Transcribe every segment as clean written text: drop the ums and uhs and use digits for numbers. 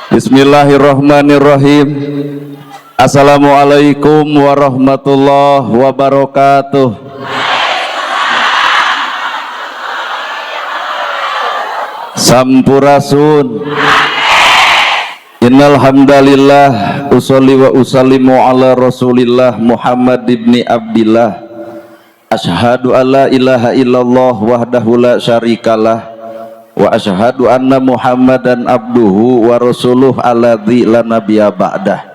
Bismillahirrahmanirrahim. Assalamualaikum warahmatullahi wabarakatuh. Sampurasun. Innal hamdalillah usolli wa usallimu ala Rasulillah Muhammad ibni Abdillah. Asyhadu alla ilaha illallah wahdahu la syarikalah wa asyhadu anna Muhammadan abduhu wa rasuluh alladzi la nabiyya ba'dah.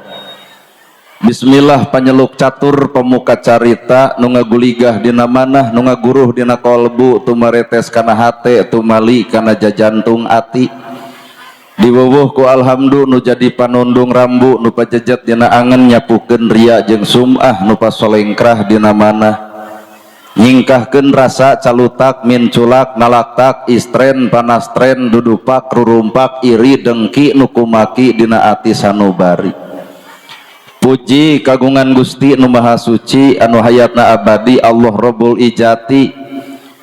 Bismillah panyeluk catur pemuka carita nu ngaguligah dina manah nu ngaguruh dina kolbu tumaretes kana hate tumali kana jajantung ati diweuweuh ku alhamdu nu jadi panundung rambu nu pajejet dina angen nyapukeun ria jeung sum'ah nu pasolengkrah dina manah nyingkahkeun rasa calutak minculak nalaktak istren panastren dudupak rurumpak iri dengki nukumaki dina ati sanubari. Puji kagungan Gusti nu Maha Suci anu hayatna abadi Allah Rabbul Ijati.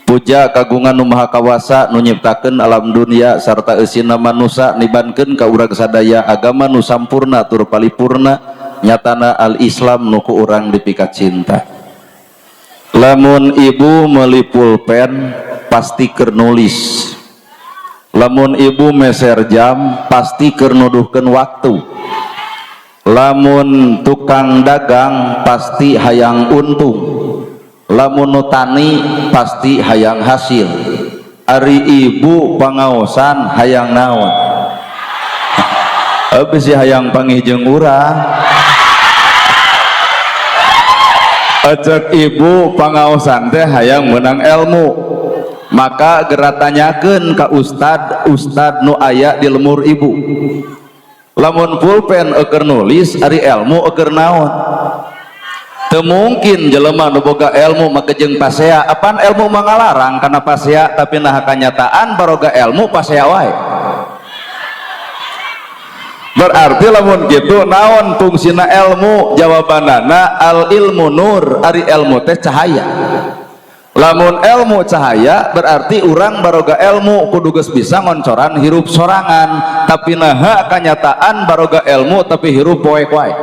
Puja kagungan nu Maha Kawasa nu nyiptakeun alam dunia sarta eusina manusia nibankeun ka urang sadaya agama nu sampurna tur palipurna nyatana al-Islam nu ku urang dipikat cinta. Lamun ibu meuli pulpen pasti keur nulis, lamun ibu meser jam pasti keur nuduhkeun waktu, lamun tukang dagang pasti hayang untung, lamun nu tani pasti hayang hasil. Ari ibu pangaosan hayang naon? Abis hayang panggih jeung urang. Ajak ibu pangaosan teh hayang menang ilmu, maka gerak tanyakeun ka ustad nu aya di lemur ibu. Lamun pulpen eukeun nulis ari ilmu eukeun naon? Teu mungkin jelema nu boga ilmu make jeung pasea. Apaan ilmu mah ngalarang kana pasea, tapi nah kanyataan baroga ilmu pasea wae. Berarti lamun gitu naon fungsina ilmu? Jawabanana al ilmu nur, ari ilmu teh cahaya. Lamun ilmu cahaya berarti urang baroga ilmu kudu geus bisa ngoncoran hirup sorangan, tapi naha kanyataan baroga ilmu tapi hirup poek wae.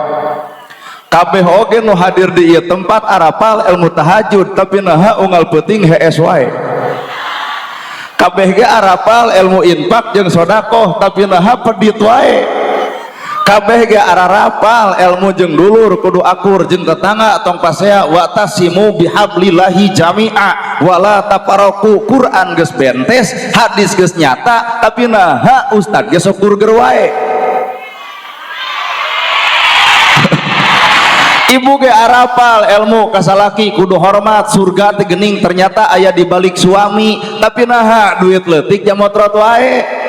Kabeh oge nu hadir di ieu tempat arapal ilmu tahajud, tapi naha unggal peuting hees wae. Kabeh ge arapal ilmu infak jeung sedekah, tapi naha pedit wae. Kabeh ge ararapal ilmu jeung dulur kudu akur jeung tetangga tong pasea wa tasimu bihablillahi jami'a wala tafarraqu. Quran geus bentes, hadis geus nyata, tapi naha ustad ge sok burger wae. Ibu ge arapal ilmu kasalaki kudu hormat, surga teh geuning ternyata aya di balik suami, tapi naha duit leutik jamotrot wae.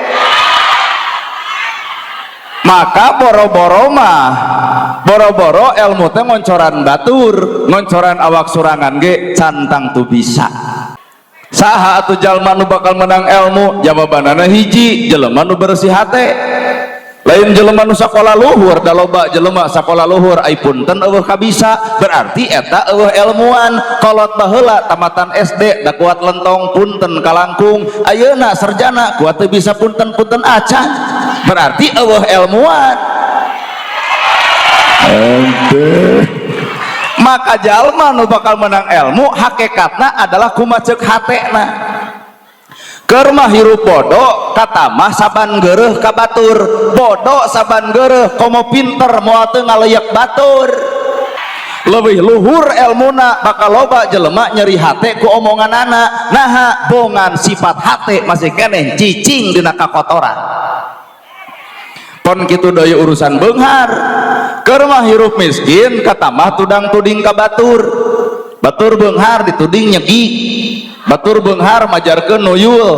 Maka boro-boro ilmu teh ngoncoran batur, ngoncoran awak surangan ge cantang tu bisa. Saha atuh jalma nu bakal menang ilmu? Jawabanana hiji, jelema nu bersih hate. Lain jelema nu sakola luhur, da loba jelema sakola luhur ai punten eueuh kabisa, berarti eta eueuh ilmuwan. Kolot baheula tamatan SD da kuat lentong punten kalangkung, ayeuna sarjana kuat teu bisa punten-punten acan, berarti eueuh ilmuwan. Maka jalma nu bakal menang ilmu hakikatna adalah kumaha ceuk hatena. Keur mah hirup bodoh kata mah saban geureuh ka batur, bodoh saban geureuh komo pinter moal teu ngaleuyek batur. Leuwih luhur ilmuna bakal loba jelema nyeri hate ku omonganana. Naha bongan sifat hate masih keneh cicing dina kakotoran. Pon kitu deui urusan beunghar. Keur mah hirup miskin kata mah tudang-tuding ka batur. Batur beunghar dituding nyegi. Batur beunghar majarkeun nuyul.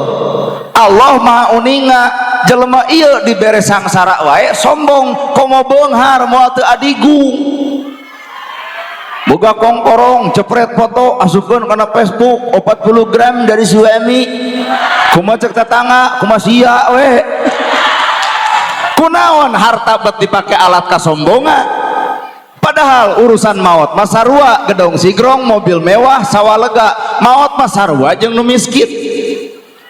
Allah Maha Uninga, jelema ieu dibere sangsara wae sombong, komo beunghar moal teu adigung. Boga kongkorong cepret foto asupkeun kana Facebook 40 gram dari suami. Kumaha ceuk tetangga, kumaha sia we. Kunaon harta bet dipake alat kasombongan? Padahal urusan maut mah sarua, gedong sigrong, mobil mewah, sawah lega. Maut mah sarua jeung nu miskin.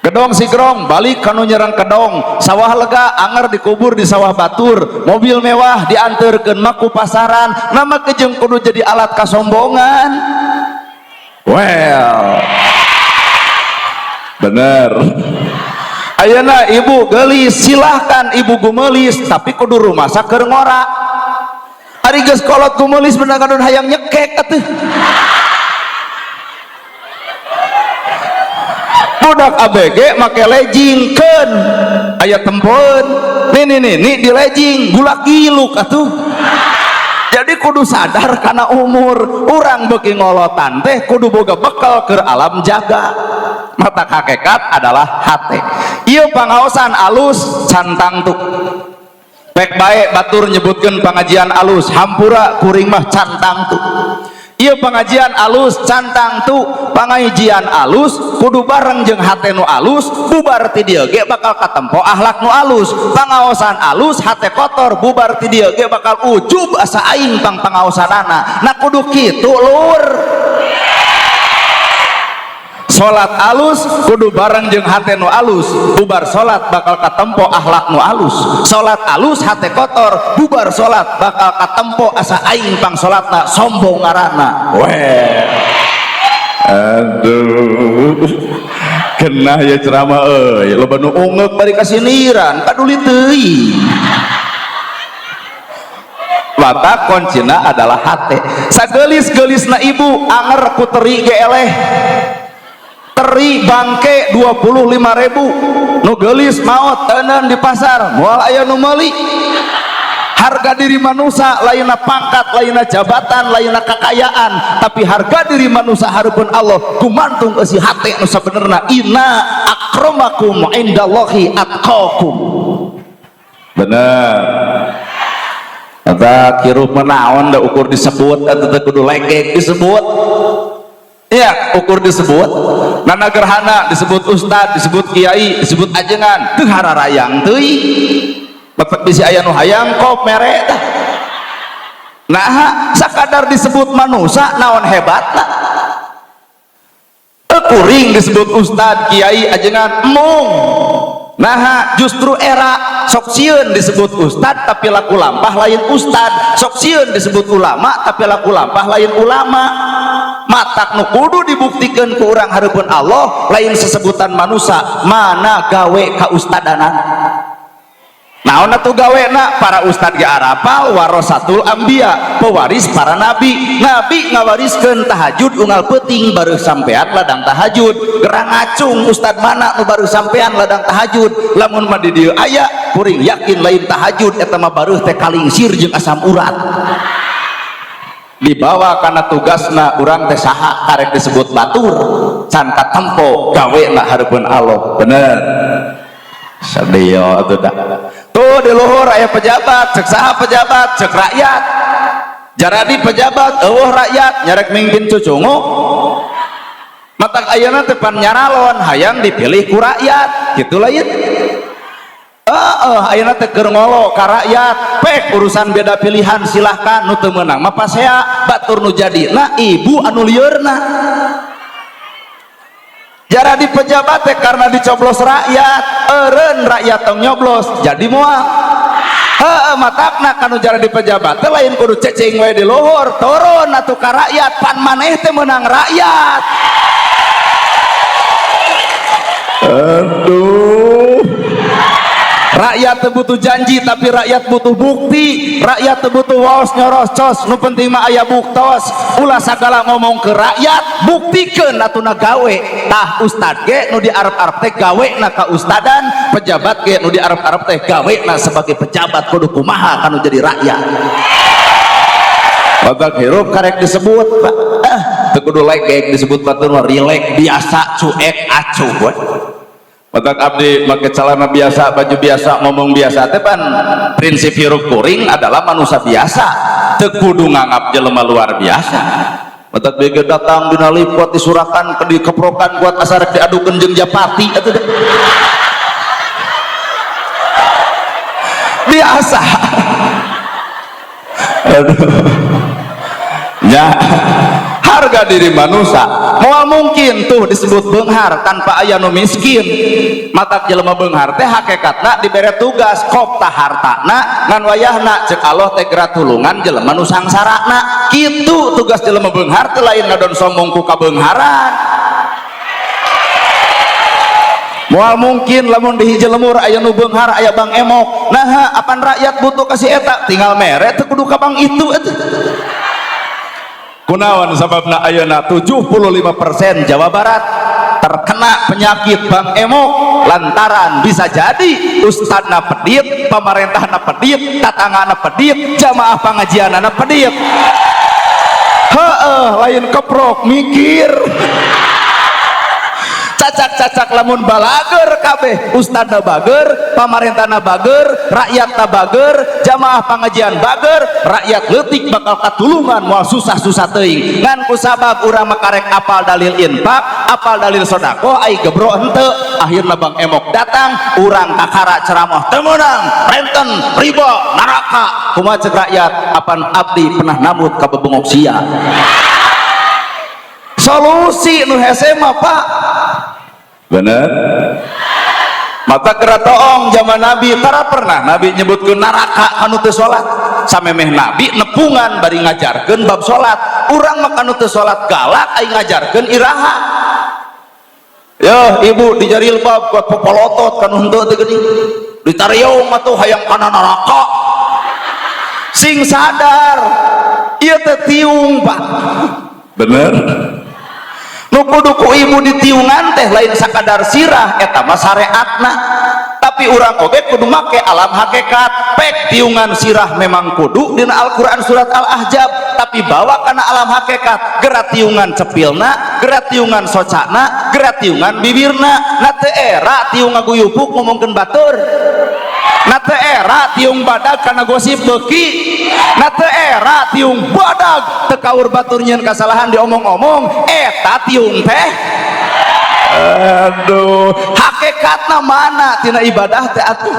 Gedong sigrong balik kanu nyerang kedong, sawah lega anger dikubur di sawah batur, mobil mewah diantarkeun maku pasaran, nama kejeng kudu jadi alat kasombongan. Well, bener. Ayeuna ibu gelis, silahkan ibu gumelis, tapi kudu rumasa keur ngora. Ari geus kolot gumelis bener kadon hayang nyekek atuh. Budak ABG make leggingkeun aya tempoeun nih di legging gulak giluk atuh. Jadi kudu sadar karena umur urang beuki ngolotan teh kudu boga bekal ke alam jaga. Mata hakikat adalah hate. Ieu pangaosan alus cantang tuh pek bae batur nyebutkeun pangajian alus hampura kuring mah cantang tuh. Ieu pengajian alus cantang tu pangajian alus kudu bareng jeung hate nu alus bubar ti dieu ge bakal katempo akhlak nu alus. Pangaosan alus hate kotor bubar ti dieu ge bakal ujub asa aing pangaosanana. Nah kudu kitu lur. Salat alus kudu bareng jeung hate nu alus bubar salat bakal katempo akhlak nu alus. Salat alus hate kotor bubar salat bakal katempo asa aing pang salatna sombong ngaranna. Weh, aduh kena ya ceramah euy loba nu ungek bari kasiniran kaduli teuing. Mata kuncina adalah hate. Sagelis-gelisna ibu anger ku teri ge eleh. Teri bangke 25.000 nu gelis maot teuneun di pasar moal aya nu meuli. Harga diri manusia lainna pangkat, lainna jabatan, lainna kekayaan, tapi harga diri manusia hareupeun Allah gumantung eusi hate nu sabenerna. Inna akramakum indallahi atqakum. Bener. Eta kirup menaon da ukur disebut eta teh kudu legek disebut. Iya, ukur disebut nana gerhana disebut ustad, disebut kiai, disebut ajengan teu hararayang teuing. Bapak bisi aya nu hayang kop mere tah. Nah, sakadar disebut manusia naon hebatna. Kuring disebut ustad, kiai, ajengan mung. Nah, justru era sok sieun disebut ustad tapi laku lampah lain ustad, sok sieun disebut ulama tapi laku lampah lain ulama. Matak nu kudu dibuktikan ke urang hareupeun Allah lain sesebutan manusia mana gawe kaustadanan. Naon atuh gawena? Para ustad ge arapal warasatul anbiya, pewaris para nabi. Nabi ngawariskeun tahajud unggal peuting baru sampean ladang tahajud. Gerang ngacung ustad mana nu baru sampean ladang tahajud. Lamun mah di dieu aya kuring yakin lain tahajud eta mah baruh teh kalingsir jeung asam urat. Dibawa karena tugasna urang teh saha karek disebut batur can katempo gawena hareupeun Allah. Bener. Sadio atuh da. Tuh di luhur aya pejabat, cek saha pejabat, cek rakyat. Jaradi pejabat eueuh rakyat nyarek mingpin cucungu. Matak ayeuna teh pan nyaralon hayang dipilih ku rakyat, kitu lain. Ayeuna teh keur ngolo ka rakyat, pek urusan beda pilihan silahkan nu teu meunang mah pasea batur nu jadina ibu anu liurna. Jara di pejabat teh karena dicoblos rakyat, eureun rakyat tong nyoblos jadi moal. Heeh, matakna kanu jara di pejabat teh lain kudu cecing we di luhur, turun atuh ka rakyat pan maneh teh meunang rakyat. Aduh. Rakyat teu butuh janji tapi rakyat butuh bukti. Rakyat teu butuh waos nyoros cos, nu penting mah aya buktos. Ulah sagala ngomong ke rakyat buktikeun atuna gawe. Tah ustad ge nu diarep-arep teh gawena ka ustadan, pejabat ge nu diarep-arep teh gawena sebagai pejabat kudu kumaha kanu jadi rakyat. Bapak hirup karek disebut teu kudu legek disebut batur mah rilek biasa cuek acuh we. Batak abdi make celana biasa, baju biasa, ngomong biasa teh pan prinsip hirup kuring adalah manusia biasa teu kudu nganggap jelema luar biasa. Batak bege datang dina lipot disurakan ke dikeprokan buat asarek diadukeun jeung japati atuh biasa. Aduh. Ya harga diri manusia moal mungkin tuh disebut beunghar tanpa aya nu miskin. Mata jelema beunghar teh hakikatna dibere tugas kop tah hartana ngan wayahna ceuk Allah teh geura tulungan jelema nu sangsarana. Kitu tugas jelema beunghar teh lain ngadon sombong ku kabeungharan. Moal mungkin lamun di hiji lemur aya nu beunghar aya Bang Emok. Nah, apan rakyat butuh kasih eta tinggal mere teu kudu ka Bang itu atuh. Kunaon sababna ayeuna 75% Jawa Barat terkena penyakit Bang Emok lantaran bisa jadi ustadna pedit, pamarentahna pedit, tatanggana pedit, jamaah pangajianana pedit. Heueuh, lain keprok mikir. Cacak-cacak lamun balager kabeh, ustadna bager, pamarentahna bager, rakyatna bager, jamaah pangajian bager, rakyat leutik bakal katulungan moal susah-susah teuing. Ngan ku sabab urang makarek apal dalil infak, apal dalil sedekah ai gebro henteu. Akhirna Bang Emok datang, urang kakara ceramah teu meunang, renten, riba, neraka. Kumaha ceuk rakyat? Apan abdi pernah namut ka bebengok sia. Solusi nu hese mah Pak. Bener. Mata keratoong zaman Nabi tara pernah Nabi nyebutkeun neraka anu teu salat. Samemeh Nabi nepungan bari ngajarkeun bab salat. Urang mah anu teu salat galak ai ngajarkeun iraha. Yo ibu di jilbab buat popolotot kan henteu teh geuning. Ditariung mah tuh hayang kana neraka. Sing sadar ieu teh tiung Pak. Bener. Nu kudu ku ibu ditiungan teh lain sakadar sirah eta mah syariatna, tapi urang oge kudu make alam hakikat. Pek tiungan sirah memang kudu dina Al-Qur'an surat Al-Ahzab, tapi bawa kana alam hakikat geura tiungan cepilna, geura tiungan socana, geura tiungan bibirna. Na teu era tiung ngaguyupuk ngomongkeun batur, na teu era tiung badag kana gosip beuki, na teu era tiung badag teu kaur batur nyieun kasalahan diomong-omong. Eta tiung teh aduh hakikatna mana tina ibadah teh atuh.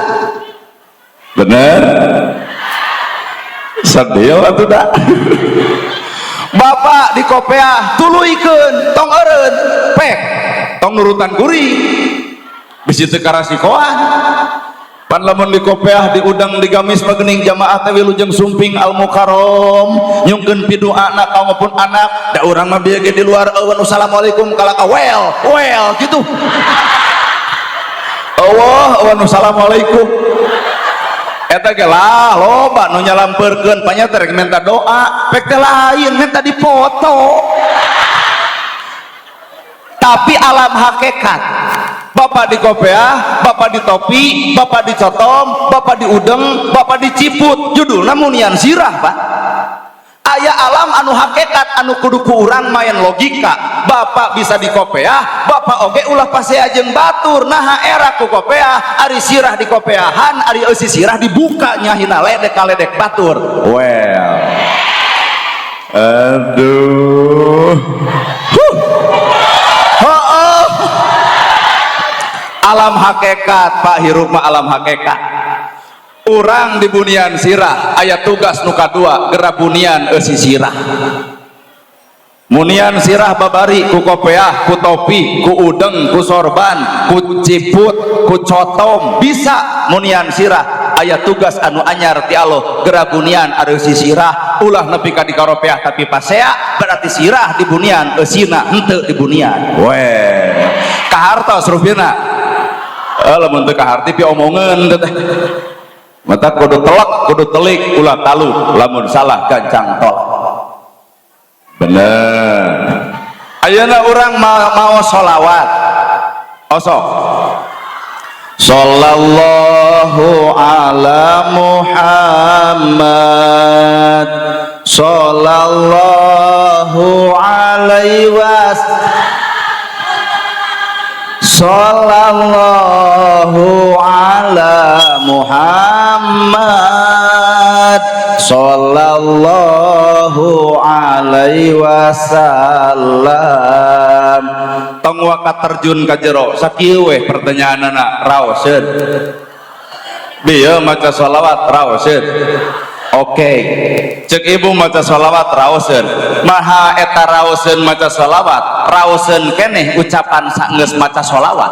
Bener sadeo atuh da. Bapak di kopeah tuluikeun tong eureun pek tong nurutan kuring bisi teu karasikoan. Pan lamun di kopeah di udang di gamis magening jamaah teh wilujeng sumping al mukarrom nyungkeun pidoana kaum maupun anak da urang mah bieu ge di luar eueun assalamualaikum kalaka well gitu. eueuh assalamualaikum eta ge lah loba nu nyalampeurkeun panyata rek minta doa pek teh lain minta dipoto. Tapi alam hakikat bapak di kopeah, bapak di topi, bapak di cotom, bapak di udeng, bapak di ciput, judulna munian sirah Pak. Aya alam anu hakikat anu kudu ku urang main logika. Bapak bisa di kopeah, bapak oge ulah pasea jeung batur. Nah era ku kopeah, ari sirah di kopeahan, ari eusi sirah dibuka nyahina ledek-ledek batur. Well. Aduh. Alam hakikat Pak hirup mah alam hakikat. Urang di bunian sirah aya tugas nu kadua geura bunian eusi sirah. Munian sirah babari ku kopeah, ku topi, ku udeng, ku sorban, ku ciput, ku cotom bisa munian sirah. Aya tugas anu anyar ti Allah geura bunian ari eusi sirah ulah nepi ka di karopeah tapi pasea berarti sirah di bunian eusina henteu di bunian. Weh kahartos rupina lamun teu kaharti pi omongeun teh mata kudu telek kudu telik ulah talu lamun salah gancang tolak. Bener ayeuna urang mau sholawat osok sallallahu ala Muhammad sallallahu alaihi wasallam sallallahu ala Muhammad sallallahu alaihi wasallam. Tong wakat terjun ka jero sakieu we pertanyaanana raoseun bieu maca shalawat raoseun Oke, cek ibu maca sholawat raosen, maha eta raosen maca sholawat, raosen keneh ucapan sanggeus maca sholawat.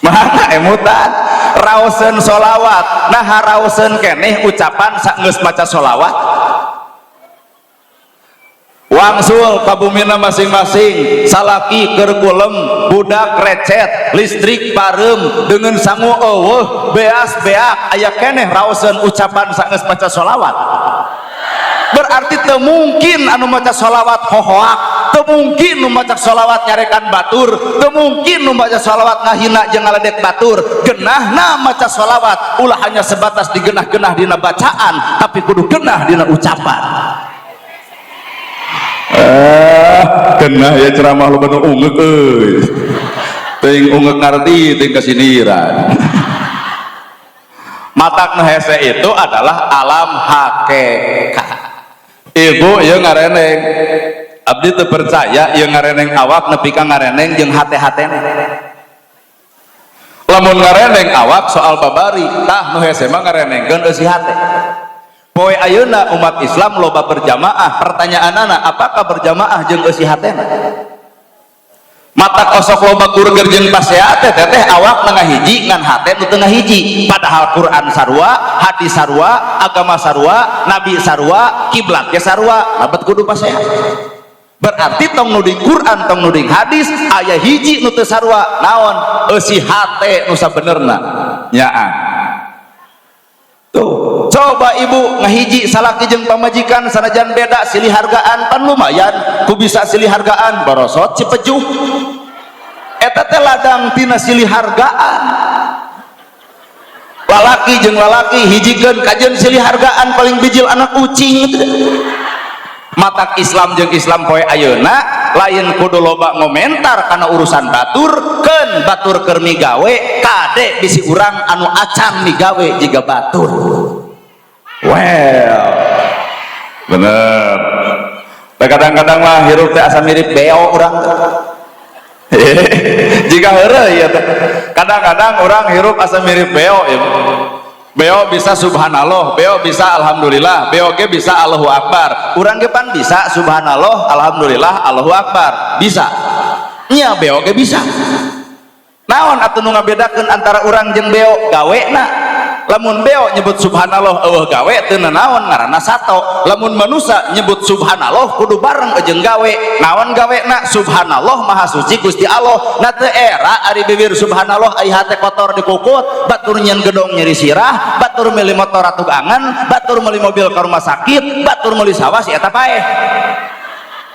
Mana emutan raosen sholawat, nah raosen keneh ucapan sanggeus maca sholawat. Wangsul kabumina masing-masing, salaki keur kulem, budak recet, listrik parem, dengan sangu eueuh, beas beak, aya keneh raoseun ucapan saeus maca sholawat. Berarti teu mungkin anu maca sholawat hohoak, teu mungkin nu maca sholawat nyarekan batur, teu mungkin nu maca sholawat ngahina jeung ngaledek batur. Genahna maca sholawat ulah hanya sebatas digenah-genah dina bacaan, tapi kudu genah dina ucapan. Kena ya ceramah lu bener ungek ting ungek ngarti ting kesindiran. Matak hese itu adalah alam hakikat. Ibu yang ngareneng abdi teu percaya yang ngareneng awak nepi ka ngareneng jeung hate-hatena. Lamun ngareneng awak soal babari tah nu hese mah ngarenengkeun eusi hate. Poe ayeuna umat Islam loba berjamaah, pertanyaanana apakah berjamaah jeung eusi hatena? Mata kosok loba kurger jeung pasea teh awak ngahiji ngan hate nu teu ngahiji, padahal Quran sarua, hadis sarua, agama sarua, nabi sarua, kiblat ge sarua, labet kudu pasea. Berarti tong nu di Quran tong nu di hadis aya hiji nu teu sarua, naon? Eusi hate nu sabenerna. Nyaah. Tuh, coba ibu ngahiji salaki jeung pamajikan sanajan beda silih hargaan pan lumayan ku bisa silih hargaan barosot Cipejuh eta teh ladang tina silih hargaan. Lalaki jeung lalaki hijikeun kajeun silih hargaan paling bijil anak ucing. Matak Islam jeung Islam poe ayeuna lain kudu loba ngomentar karena urusan batur, keun batur keur migawe kade bisi urang anu acan migawe jiga batur. Well bener, kadang-kadang mah hirup teh asa mirip beo urang jika heureuh ieu teh kadang-kadang urang hirup asa mirip beo ya. Beo bisa subhanallah, beo bisa alhamdulillah, beo ge bisa Allahu akbar. Urang ge pan bisa subhanallah, alhamdulillah, Allahu akbar. Bisa. Nya beo ge bisa. Naon atuh nu ngabedakeun antara urang jeung beo? Gawena. Lamun beo nyebut subhanallah eueuh gawe teu naon ngaranna sato. Lamun manusia nyebut subhanallah kudu bareng jeung gawe. Naon gawena? Subhanallah maha suci Gusti Allah. Na teu era ari bibir subhanallah ai hate kotor dikukut, batur nyeun gedong nyeri sirah, batur meuli motor atugangan, batur meuli mobil ka rumah sakit, batur meuli sawah si eta paeh.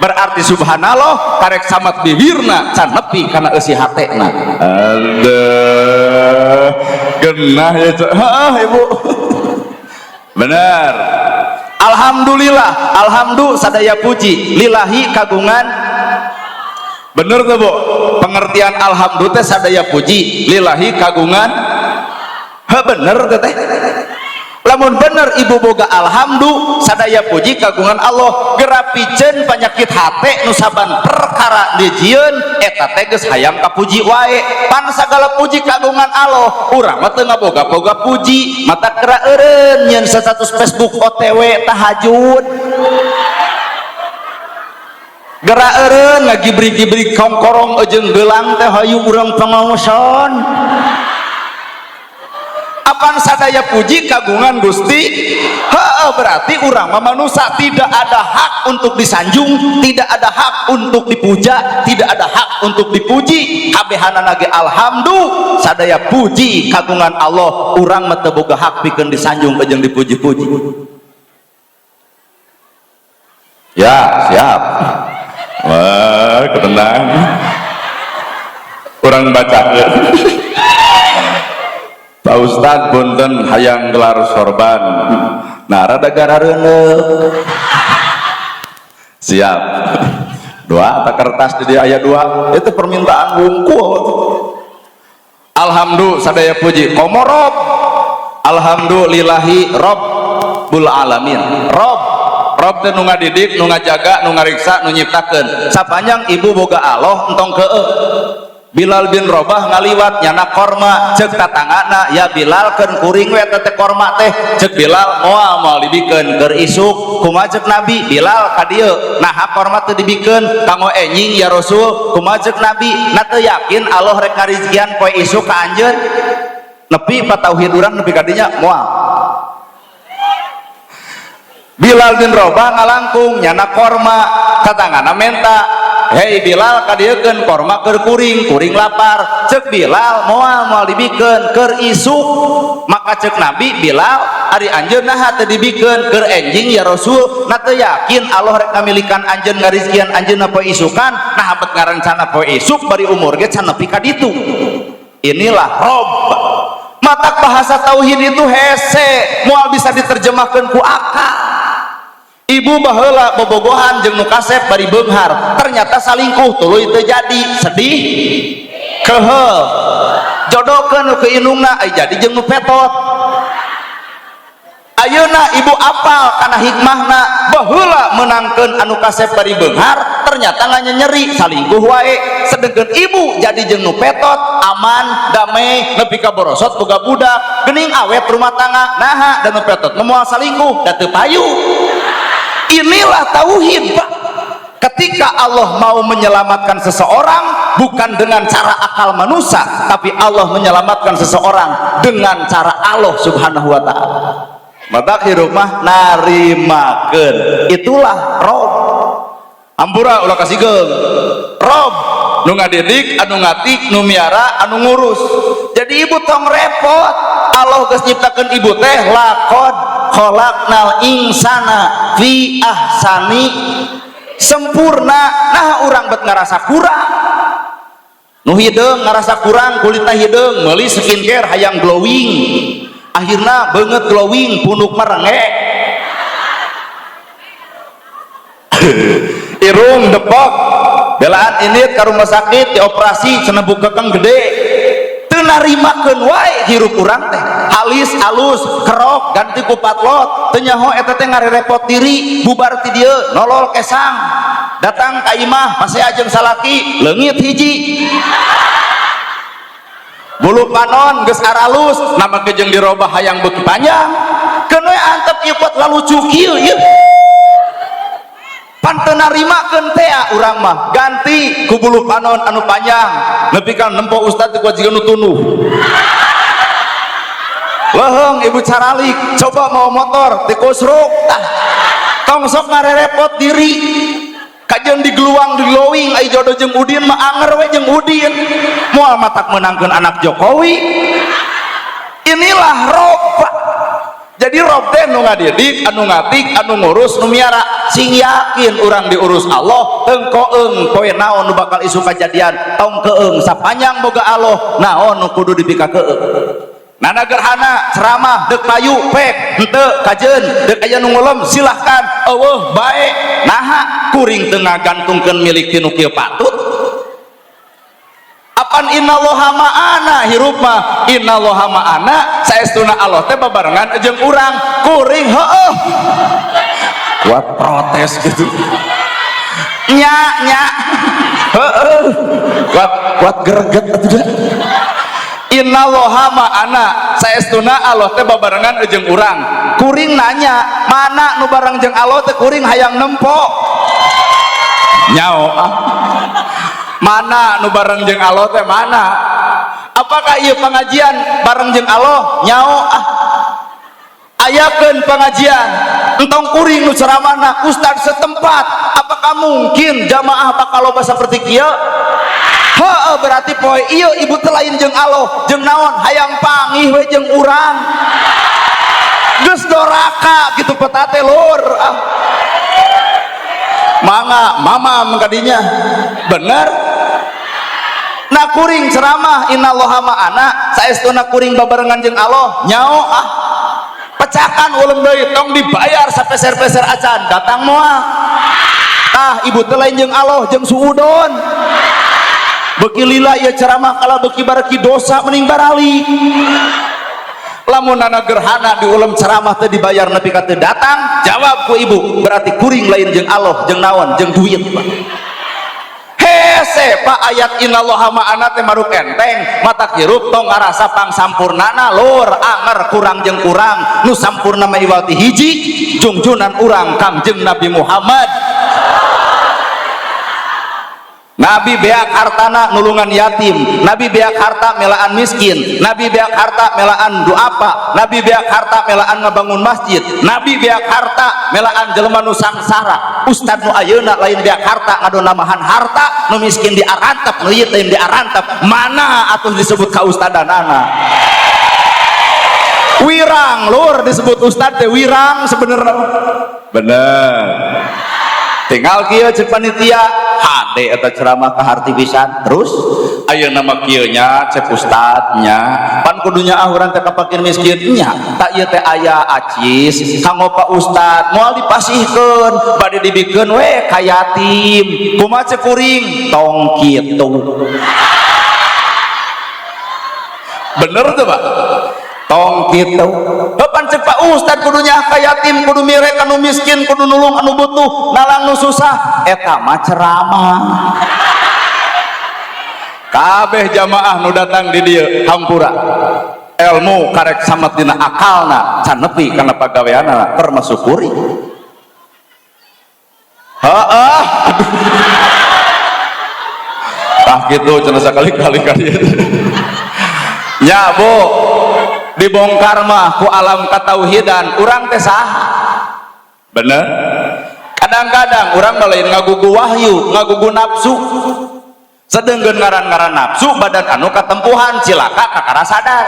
Berarti subhanallah karek samat bibirna can nepi kana eusi hatena. Aduh genah ya ibu. Benar. Alhamdulillah, alhamdulillah sadaya puji lillahi kagungan. Bener tuh bu, pengertian alhamdulillah sadaya puji lillahi kagungan. Bener teh. Lamun bener ibu boga alhamdulillah sadaya puji kagungan Allah, gerapikeun penyakit hate nu saban perkara dijieun eta teh geus hayang kapuji wae. Pan sagala puji kagungan Allah, urang mah teu ngaboga-boga puji, mata kera eureun nyeun status Facebook OTW tahajud. Gera eureun ngagibri-gibri kongkorong jeung geulang teh hayu urang pangaosan. Apan sadaya puji kagungan Gusti. Berarti urang mah manusia tidak ada hak untuk disanjung, tidak ada hak untuk dipuja, tidak ada hak untuk dipuji. Kabehanana ge alhamdulillah sadaya puji kagungan Allah, urang mah teu boga hak pikeun disanjung jeung dipuji-puji. Ya, siap. Wah, ketenang. Urang baca. Pak Ustad punten hayang gelar sorban rada garareuneuh. Siap. Doa tak kertas di ayat 2 itu permintaan wungkul. Alhamdulillah sadaya puji komorob. Alhamdulillahi Rabbul alamin. Rob teh nu ngadidik, nu ngajaga, nu ngariksa, nu nyiptakeun. Sapanjang ibu boga Allah entong keeu. Bilal bin Rabah ngaliwat nyana korma cek tatangana ya Bilal keun kuring we teh korma teh cek Bilal moal dibikeun keur isuk kumaha cek Nabi Bilal ka dieu nah korma teh dibikeun kanggo enjing ya Rasul kumaha cek Nabi na teu yakin Allah rek ngarizkian poe isuk ka anjeun nepi pa tauhid urang nepi ka dinya moal. Bilal bin Rabah ngalangkung nyana korma tatangana menta hei Bilal kadiekeun korma keur kuring lapar cek Bilal moal dibikeun keur isuk maka cek Nabi Bilal ari anjeun naha teu dibikeun keur enjing ya Rasul na teu yakin Allah rek ngamilikan anjeun ngarizkian anjeunna poe isukan nah habet ngarancana poe isuk bari umur ge can nepi ka ditu. Inilah Rob. Matak bahasa tauhid itu hese moal bisa diterjemahkeun ku akal. Ibu baheula bobogohan jeung nu kasep bari beunghar ternyata salingkuh tuluy teu jadi sedih keuheul jodohkeun nu keinungna ai jadi jeung nu petot. Ayeuna ibu apal kana hikmahna baheula meunangkeun anu kasep bari beunghar ternyata nyeri salingkuh wae sedengkeun ibu jadi jeung nu petot aman damai nepi ka borosot boga budak geuning awet rumah tangga naha dan nu petot moal salingkuh da teu payu. Inilah tauhid, Pak. Ketika Allah mau menyelamatkan seseorang bukan dengan cara akal manusia, tapi Allah menyelamatkan seseorang dengan cara Allah Subhanahu wa taala. Matak hirup mah narimakeun. Itulah Rob. Ampura ulah kasihkeun. Rob nu ngadidik, anu ngatik, nu miara, anu ngurus. Jadi ibu tong repot. Allah geus nyiptakeun ibu teh laqad khalaqnal insana fi ahsani sempurna. Nah urang bet ngarasa kurang nu hideung ngarasa kurang kulitna hideung meuli skincare hayang glowing akhirna beungeut glowing punuk merengek irung depok belaan init ka rumah sakit dioperasi cenah bukekeng gede teu narimakeun wae hirup urang teh halis alus kerok ganti ku patlot teu nyaho eta teh ngarerepot diri bubar ti dieu nolol kesang datang ka imah pasea jeung salaki leungit hiji bulu panon geus aralus nama ke jeung dirobah hayang beuki panjang keun we antep ieu pot lalu cukieu ieu pan teu narimakeun teh urang mah ganti ku bulu panon anu panjang nepi ka nempo ustad teu kuajigan nu tunduh leheung ibu caralik coba mau motor teu kusruk tah tong sok ngarerepot diri kajeun digluang diglowing ai jodoh jeung Udin mah anger we jeung Udin moal matak menangkeun anak Jokowi. Inilah Rob. Jadi Rob teh nu ngadidik, anu ngatik, anu ngurus, nu miara sing yakin urang diurus Allah teung koeung poe naon nu bakal isu kajadian tong keeung sapanjang boga Allah naon nu kudu dipikakeun. Nana gerhana ceramah dek payu pek henteu kajeun dek aya nu ngolom silahkan eueuh bae naha kuring teu ngagantungkeun milik ti nu kieu patut. Apan innallaha ma'ana hirup mah innallaha ma'ana saestuna Allah teh babarengan jeung urang kuring heueuh kuat protes gitu nya heueuh kuat greget atuh innallaha ma'ana saestuna Allah teh babarengan jeung urang kuring nanya mana nu bareng jeung Allah teh kuring hayang nempo nyao mana nu bareng jeung Allah teh mana apakah ieu pengajian bareng jeung Allah nyao ayakeun pengajian entong kuring nu ceramahna ustad setempat apakah mungkin jamaah bakal loba saperti kieu heuh berarti poe ieu ibu teh lain jeung Allah jeung naon hayang panggih we jeung urang geus doraka kitu peta teh lur mangga mamam kadinya bener. Nah kuring ceramah innallaha ma'ana saestuna kuring babarengan jeung Allah nyao pecahkan uleum deui tong dibayar sapeser-peser acan datang moal tah ibu teh lain jeung Allah jeung suudon beuki lila ieu ceramah kala beuki bareki dosa mending barali lamun nana gerhana di uleum ceramah teh dibayar nepi ka teu datang jawab ku ibu berarti kuring lain jeung Allah jeung naon jeung duit hese Pak ayat innallaha ma'ana teh maruk enteng mata kirup tong ngarasa pang sampurnana lur anger kurang jeung kurang nu sampurna mah iwati hiji jungjunan urang Kangjeng Nabi Muhammad. Nabi beak hartana nulungan yatim, Nabi beak harta melaan miskin, Nabi beak harta melaan duapa, Nabi beak harta melaan ngebangun masjid, Nabi beak harta melaan jelema nu sangsara. Ustad nu ayeuna lain beak harta ngadonamahan harta, nu miskin diarantep, nu yatim diarantep. Mana atuh disebut kaustadanana? Wirang lur disebut ustad teh wirang sebenarnya. Bener. Tinggal kieu cek panitia hade eta ceramah kaharti pisan terus ayeuna mah kieu nya cek ustadnya pan kudunya urang teh kapakin miskinnya tak ieu teh aya acis kanggo Pak Ustad moal dipasihkeun bade dibikeun we ka yatim kumaha cek kuring tong kitu. Bener tuh Pak tong gitu depan cek Pak Ustad kudunya ka yatim kudu mirek anu miskin kudu nulung anu butuh nalang nu susah eta mah ceramah. Kabeh jamaah nu datang di dieu hampura ilmu karek samet dina akalna can nepi kana pagaweanna termasuk kuring. Heeh tah kitu cenah sakali-kali ka dieu nya Bu dibongkar mah ku alam katauhidan urang teh saha. Bener kadang-kadang urang lain ngagugu wahyu ngagugu nafsu sedenggeun ngaran-ngaran nafsu badan anu katempuhan cilaka kakara sadar.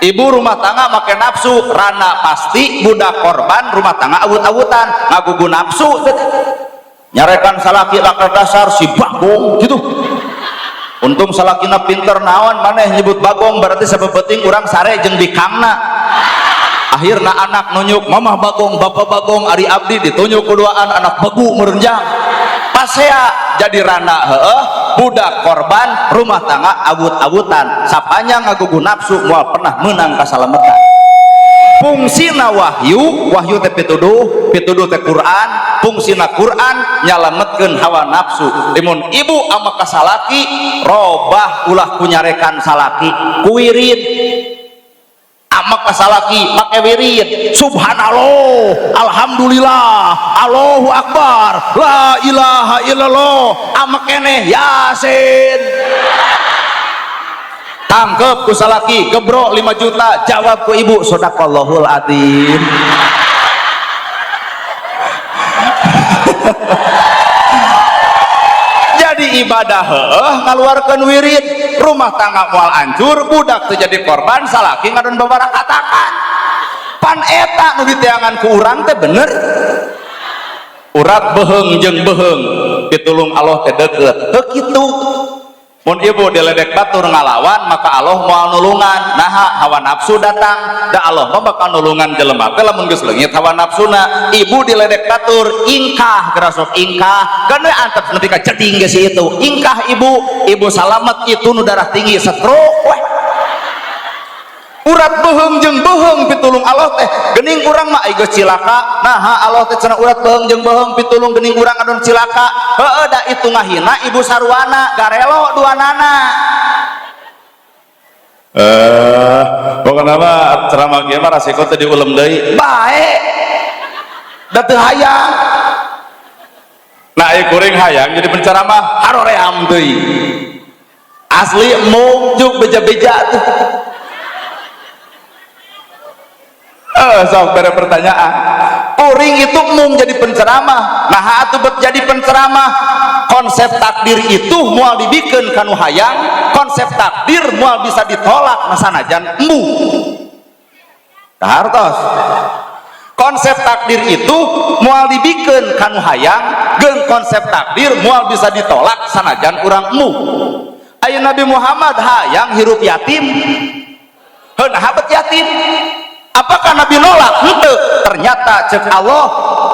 Ibu rumah tangga make nafsu rana pasti budak korban rumah tangga awut-awutan ngagugu nafsu nyarekan salaki lakar dasar si bagong gitu. Untung salakina pinter naon maneh nyebut bagong berarti sabebeting urang sare jeung bikangna. Akhirna anak nunjuk mamah bagong bapak bagong ari abdi ditunjuk kuduaan anak bagu merenjang. Pasea jadi rana heueuh budak korban rumah tangga awut-awutan sapanya ngagugu nafsu moal pernah menang kasalametan. Fungsina wahyu teh pituduh teh Quran, fungsina Quran nyalametkeun hawa nafsu. Limun ibu ama kasalaki robah ulah kunyarekan salaki kuwirid ama kasalaki make wirid subhanallah alhamdulillah Allahu akbar la ilaha illallah ama keneh yasin. Tangkep ku salaki gebrok 5 juta jawab ku ibu sodaqallahul adzim. Jadi ibadah heueuh ngaluarkeun wirid rumah tangga moal hancur budak teu jadi korban salaki ngadon babarakatakan pan eta nu diteangan ku urang teh bener urat beheung jeung beheung pitulung Allah teh deukeut teu kitu. Mun ibu diledek batur ngalawan maka Allah moal nulungan naha hawa nafsu datang da Allah mah bakal nulungan jelema teh lamun geus leungit hawa nafsuna. Ibu diledek batur ingkah gerasok ingkah kan we antep nepi ka ceding geus itu ingkah ibu salamet itu nu darah tinggi stroke weh urat beheung jeung beheung pitulung Allah teh geuning urang mah geus cilaka naha Allah teh cenah urat beheung jeung beheung pitulung geuning urang adon cilaka heueuh da itu ngahina ibu sarwana garelo duanana. Pokona mah ceramah kieu mah rasiko teh diulem deui bae da teu hayang nah kuring hayang jadi penceramah haroream deui asli mung beja-beja tuh. Sok bere pertanyaan kuring itu mung jadi penceramah nah atuh jadi penceramah konsep takdir itu moal dibikeun kanu hayang konsep takdir moal bisa ditolak masanajan embu kahartos konsep takdir itu moal dibikeun kanu hayang geung konsep takdir moal bisa ditolak sanajan urang embu. Ayeuna Nabi Muhammad hayang hirup yatim heuh habet yatim. Apakah Nabi nolak? Henteu. Ternyata cek Allah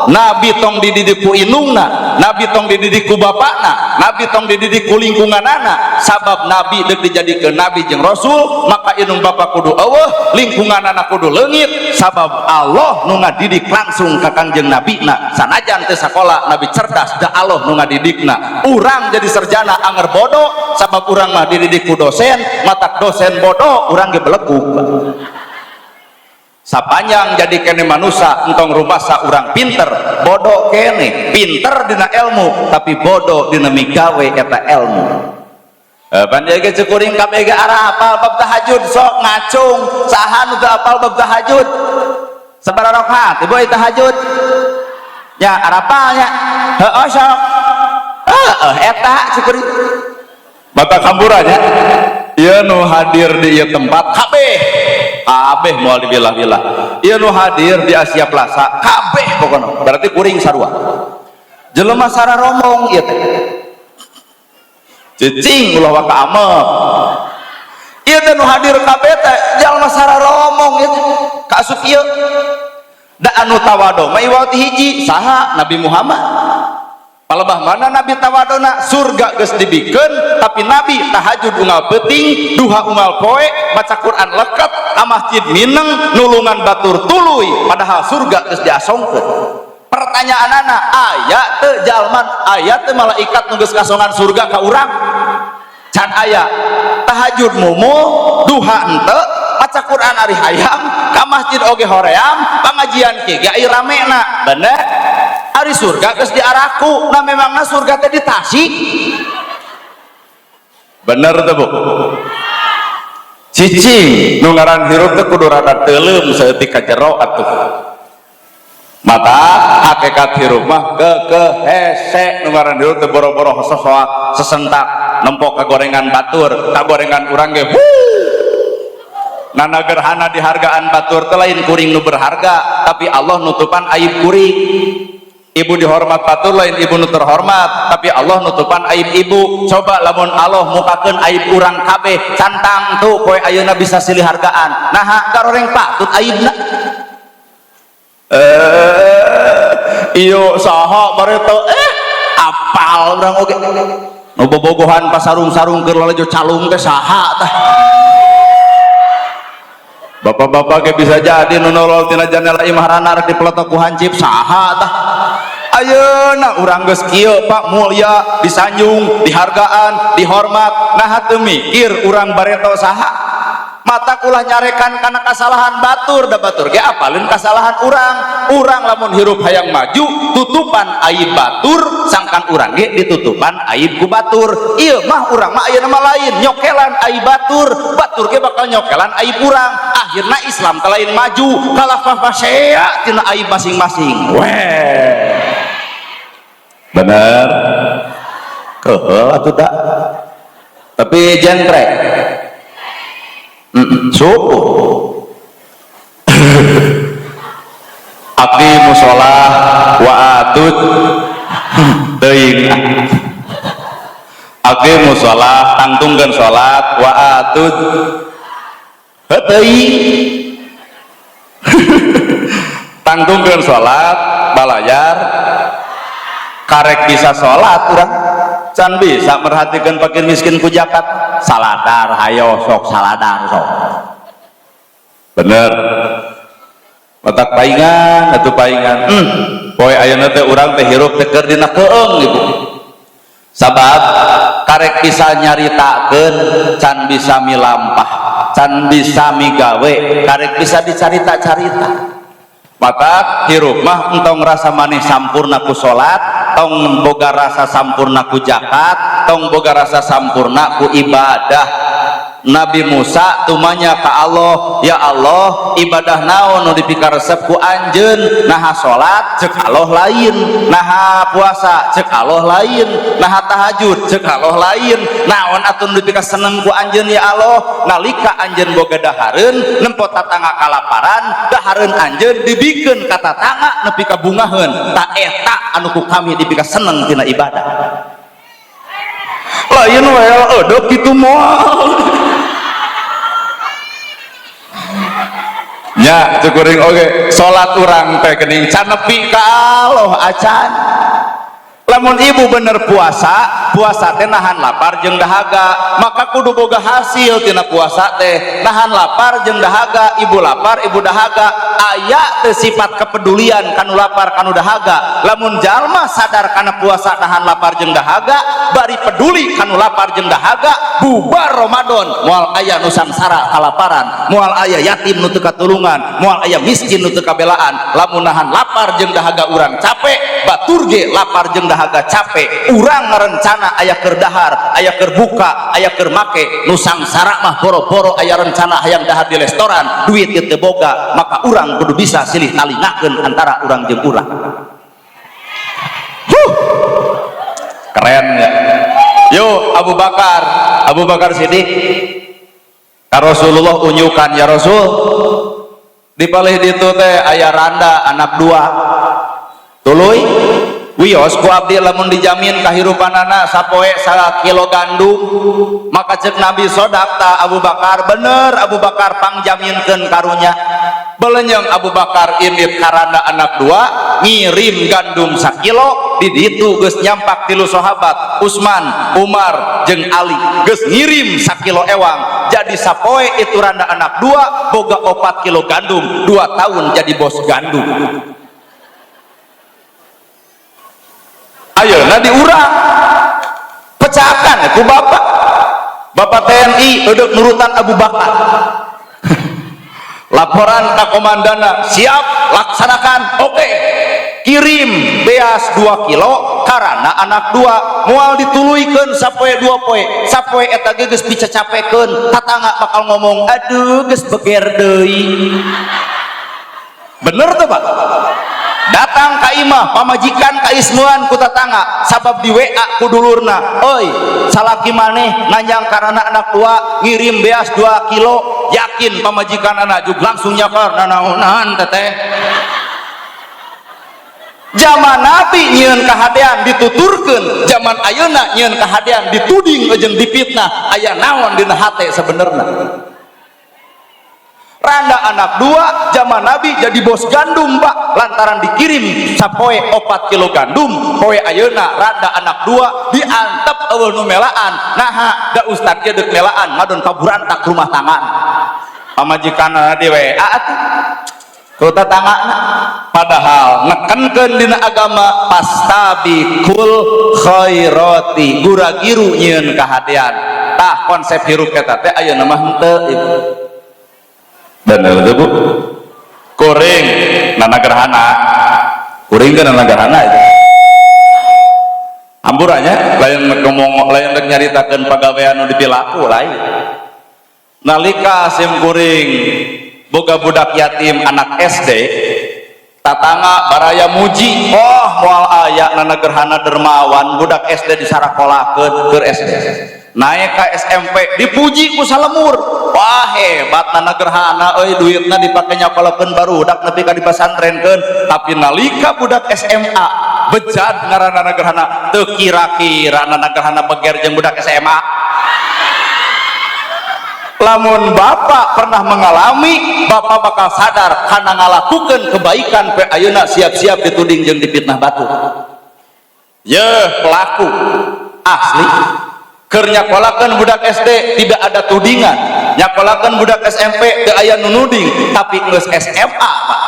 Nabi tong dididik ku indungna, Nabi tong dididik ku bapakna, Nabi tong dididik ku lingkunganana. Sabab Nabi dek dijadikeun Nabi jeung Rasul, maka indung bapak kudu eueuh, lingkunganana kudu leungit. Sabab Allah nu ngadidik langsung ka Kangjeng Nabina. Sanajan teu sakola Nabi cerdas, da Allah nu ngadidikna. Urang jadi sarjana anger bodoh, sabab urang mah dididik ku dosen, matak dosen bodoh, urang ge beleguk. Sapanjang jadi kene manusia entong rumasa urang pinter, bodoh kene pinter dina ilmu tapi bodoh dina migawe eta ilmu. Pandai ge cukuring kabeh ge arah apal bab tahajud sok ngacung, saha nu teu apal bab tahajud? Sabaraha rakaat ieu boy tahajud? Ya arapalnya. Heuh sok. Eta cukuring. Batak kamburanya ieu nu hadir di ieu tempat kabeh moal dibilah-bilah. Ieu nu hadir di Asia Plaza kabeh pokona berarti kuring sarua jelema sararomong ieu teh cicing ulah wa kaameuh. Ieu teh nu hadir kabeh teh jalma sararomong ieu teh kaasup ieu da anu tawado mah iwati hiji saha Nabi Muhammad. Palebah mana Nabi tawadona surga geus dibikeun tapi Nabi tahajud unggal peuting, duha unggal poe, maca Quran leket, ka masjid mineng, nulungan batur tuluy, padahal surga geus diasongkeun. Pertanyaanana, aya teu jalma, aya teu malaikat nu geus kasongan surga ka urang? Can aya. Tahajud mumul, duha henteu, maca Quran ari hayam, ka masjid oge hoream, pangajian ge ai ramena. Bener? Hari surga geus diaraku, nah memangna surga teh di Tasik. Bener teh Bu? Cicing nu ngaran hirup teh kudu rada teuleum saeutik ka jero atuh. Mata hakikat hirup mah hese nu ngaran hirup teh boro-boro sosoak sesentak nempok kagorengan batur, kagorengan urang ge nana gerhana dihargaan batur teh lain kuring nu berharga, tapi Allah nutupan aib kuring. Ibu dihormat batur lain ibu nu terhormat, tapi Allah nutupan aib ibu. Coba lamun Allah mukakeun aib urang kabeh cantang tuh poe ayeuna bisa silih hargaan. Nah karoreng patut aibna. Iyo saha bareto apal urang oge. Nu bobogohan pasarung-sarung keur lalejo calung teh saha tah? Bapak-bapak ge bisa jadi nu nolol tina jendela imah rana rek dipeletok ku hancip saha tah? Ayeuna urang geus kieu Pak mulya, disanjung, dihargaan, dihormat, nah teu mikir urang bareto saha? Mata ulah nyarekan kana kasalahan batur, da batur ge apalin kasalahan urang lamun hirup hayang maju tutupan aib batur, sangkan urang ge ditutupan aib ku batur. Ieu mah urang mah ayeuna mah lain nyokelan aib batur ge bakal nyokelan aib urang. Akhirna Islam teh lain maju kalah fasea tina aib masing-masing. Weh bener keuheul atuh da tapi jentrek subuh aqimu sholah wa atut teuing aqimu sholah tangtungkeun sholat wa atut teuing tangtungkeun sholat balayar karek bisa sholat urang can bisa merhatikan fakir miskin ku zakat saladar hayo sok saladar sok bener matak paingan atuh paingan poe ayeuna teh urang teh hirup teh keur dina keung gitu sabab karek bisa nyaritakeun can bisa milampah can bisa migawe karek bisa dicarita-carita. Mata hirup mah entong rasa maneh sampurna ku salat, tong boga rasa sampurna ku zakat, tong boga rasa sampurna ku ibadah. Nabi Musa tumanya ka Allah, ya Allah ibadah naon nu dipikaresep ku anjeun? Naha salat ceuk Allah lain, naha puasa ceuk Allah lain, naha tahajud ceuk Allah lain. Naon atuh nu dipikaseneng ku anjeun ya Allah? Nalika anjeun boga dahareun nempo tatangga kalaparan, dahareun anjeun dibikeun ka tatangga nepi ka bungaheun. Ta eta anu ku kami dipikaseneng tina ibadah. Lain wae eudeuh kitu moal. nya cukuring oge salat urang teh geuning can nepi ka Allah acan. Lamun ibu bener puasa teh nahan lapar jeung dahaga, maka kudu boga hasil tina puasa teh nahan lapar jeung dahaga. Ibu lapar ibu dahaga, aya teu sifat kepedulian kanu lapar kanu dahaga. Lamun jalma sadar kana puasa nahan lapar jeung dahaga, bari peduli kanu lapar jeung dahaga, bubar Ramadan moal aya nu sangsara kalaparan, moal aya yatim nu teu katulungan, moal aya miskin nu teu kabelaan. Lamun nahan lapar jeung dahaga urang capek, batur ge lapar jeung dahaga capek, urang ngarencana aya keur dahar, aya keur buka, aya keur make, nu sangsara mah boro-boro aya rencana hayang dahar di restoran, duit teu boga, maka urang kudu bisa silih talingakeun antara urang jeung urang. Keren ya. Yo Abu Bakar Siddiq ka Rasulullah unyukan, ya Rasul, dipalih ditu teh aya randa anak dua tuluy wios ku abdi lamun dijamin kahirupanana sapoe 1 kilo gandum. Maka cek Nabi sodak ta Abu Bakar, bener Abu Bakar pangjaminkeun karunya. Belenyeng Abu Bakar indit karanda anak dua ngirim gandum 1 kilo, di ditu geus nyampak 3 sahabat Utsman, Umar jeung Ali geus ngirim 1 kilo ewang. Jadi sapoe itu randa anak dua boga 4 kilo gandum, 2 tahun jadi bos gandum. Ayeuna diurang pecahkan ku bapak TNI udah nurutan Abu Bakar. Laporan ka komandana, siap laksanakan, oke. Kirim beas 2 kilo karena anak 2 moal dituluykeun sapoe 2 poe, sapoe eta geus dicacapekeun, tatangga bakal ngomong aduh geus beger deui. Bener tuh Pak? Datang ka imah pamajikan ka ismuan ku tatangga sabab di WA ku dulurna, oi salaki maneh nanjang karena anak tua ngirim beas 2 kilo, yakin pamajikan anak juk langsung nyakar nanaonan teteh. Zaman Nabi nyieun kahadean dituturkeun, zaman ayeuna nyieun kahadean dituding jeung dipitnah, aya naon dina hate sebenarnya. Randa anak 2 zaman Nabi jadi bos gandum Pak, lantaran dikirim sapoe 4 kilo gandum. Poe ayeuna randa anak 2 diantep eueuh nu melaan, naha da ustad ieu deuk melaan ngadon kaburantak rumah tangan. Pamajikanna di WA atuh ku tatanggana, padahal nekenkeun dina agama pastabiqul khairati, gura-giru nyieun kahadean. Tah konsep hirup eta teh ayeuna mah henteu ibu. Bener tuh Bu, kuring nana gerhana, kuring kan nana gerhana itu amburannya lain ngomong, lain nyaritakeun pagawean nu dipilaku lain. Nalika sim kuring boga budak yatim anak SD, tatangga baraya muji, oh moal aya nana gerhana dermawan budak SD disarakolahkeun keur SD, naik ke SMP dipuji ku salemur, wah hebat nana gerhana euy, duitna dipake nyakolakeun barudak nepi ka dipasantrenkeun. Tapi nalika budak SMA bejat ngaranna nana gerhana, teu kira-kira nana gerhana beger jeung budak SMA. Lamun bapak pernah mengalami, bapak bakal sadar karena ngalakukeun kebaikan pe ayeuna siap-siap dituding jeung dipitnah batu. Yeuh pelaku asli keur nyakolakeun budak SD tidak ada tudingan, nyakolakeun budak SMP teu aya nu nuding, tapi geus SMA Pak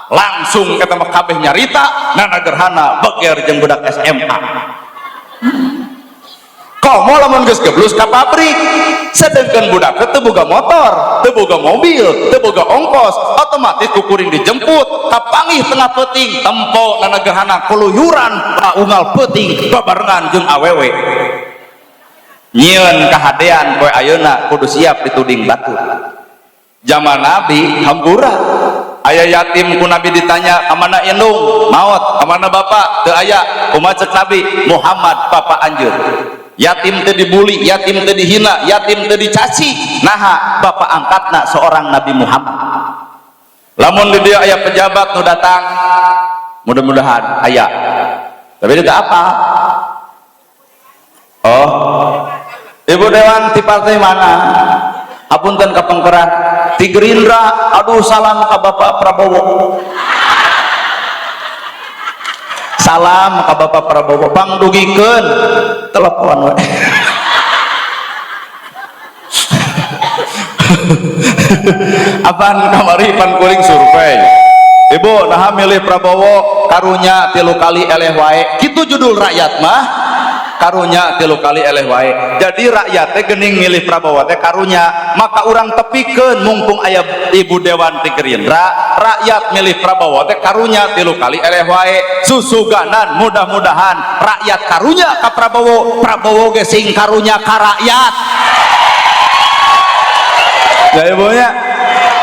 langsung eta mah kabeh nyarita nana gerhana beger jeung budak SMA. Komo lamun geus geblus ka pabrik, sedengkeun budak teu boga motor, teu boga mobil, teu boga ongkos, otomatis kukuring dijemput kapanggih tengah peuting, tempo nana gerhana keluyuran ka unggal peuting babarengan jeung awewe. Nyieun kahadean poe ayeuna kudu siap dituding batu. Zaman Nabi hampura aya yatim ku Nabi ditanya kamana indung maot, kamana bapak teu aya, kumaha ceuk Nabi, Muhammad papa anjeun. Yatim teu dibuli, yatim teu dihina, yatim teu dicaci, naha bapak angkatna seorang Nabi Muhammad. Lamun di dieu aya pejabat nu datang, mudah-mudahan aya, tapi itu apa? Oh, Ibu Dewan di partai mana? Apunten kapengkeran ti Gerindra, aduh salam ka Bapak Prabowo. Salam ka Bapak Prabowo, pangdugikeun telepon we. Apaan kamari pan kuring survei. Ibu nah milih Prabowo karunya 3 kali eleh wae. Kitu judul rakyat mah, karunya 3 kali eleh wae. Jadi rakyat teh geuning milih Prabowo teh karunya, maka urang tepikeun mumpung aya Ibu Dewan ti Gerindra, rakyat milih Prabowo teh karunya 3 kali eleh wae. Susuganan mudah-mudahan rakyat karunya ka Prabowo, Prabowo ge sing karunya ka rakyat. Ya ibunya,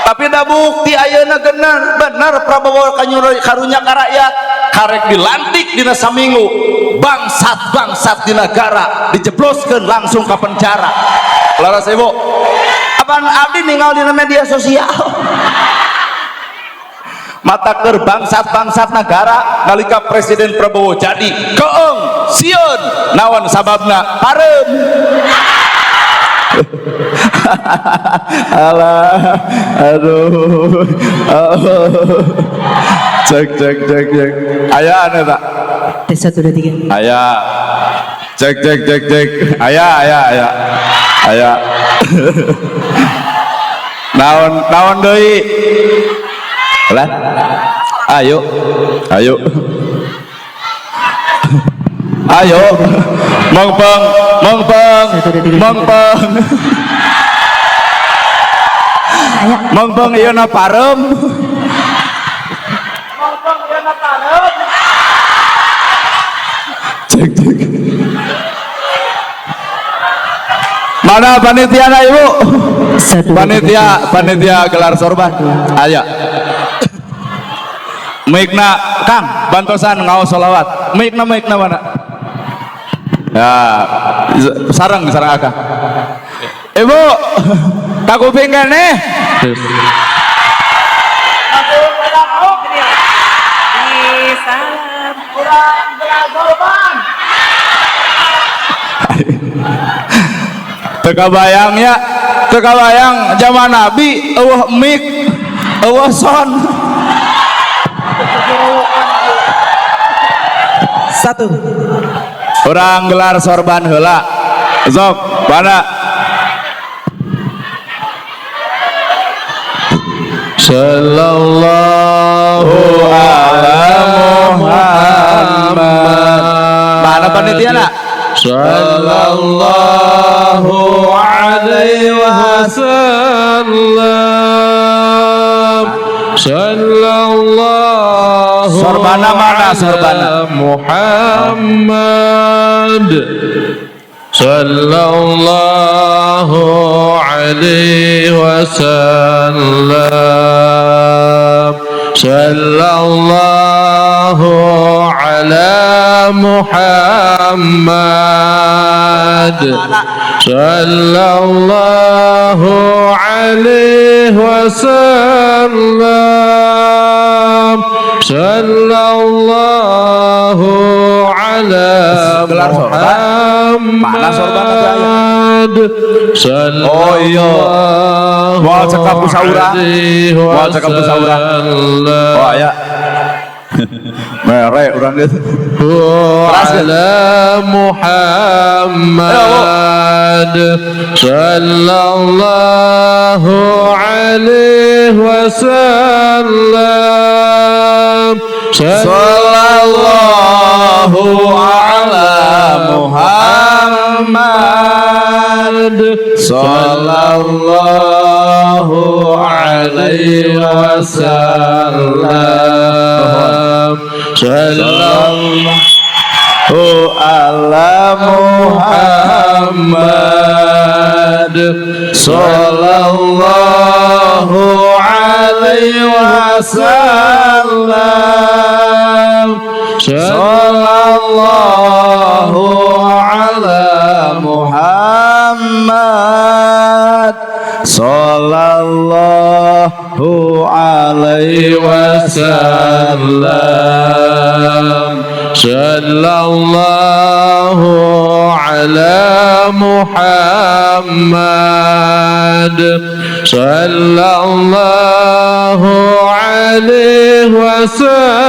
tapi da bukti ayeuna bener Prabowo karunya ka rakyat, karek dilantik dina saminggu, bangsat di negara dijebloskeun langsung ke penjara. Laras ibu, apaan abdi ninggal dina media sosial. Mata keur bangsat negara nalika Presiden Prabowo jadi keung sieun naon sababna pareum. Alah, aduh, cek aya anu tak tes 1 2 3 aya cek aya naon deui lah ayo mengpeng ieu na parem cek mana panitiana ibu panitia gelar sorban aya mic-na Kang bantosan ngaos sholawat mic-na mana ya sarang akang ibu takuping keneh salam teka bayang zaman Nabi eueuh mic eueuh sound 1 orang gelar sorban heula sok pada sallallahu ala Muhammad mana panitiana sallallahu alaihi wasallam sallallahu sorbana mana sorbana Muhammad sallallahu alaihi wasallam sallallahu ala Muhammad sallallahu alaihi wasallam sallallahu ala Muhammad oh iya mau cekap saurang oh ya merek urang gitu ala Muhammad sallallahu alaihi wasallam sallallahu ala Muhammad sallallahu alaihi wasallam sallallahu ala Muhammad sallallahu alaihi wasallam sallallahu ala Muhammad sallallahu alaihi wasallam sallallahu ala Muhammad sallallahu alaihi wasallam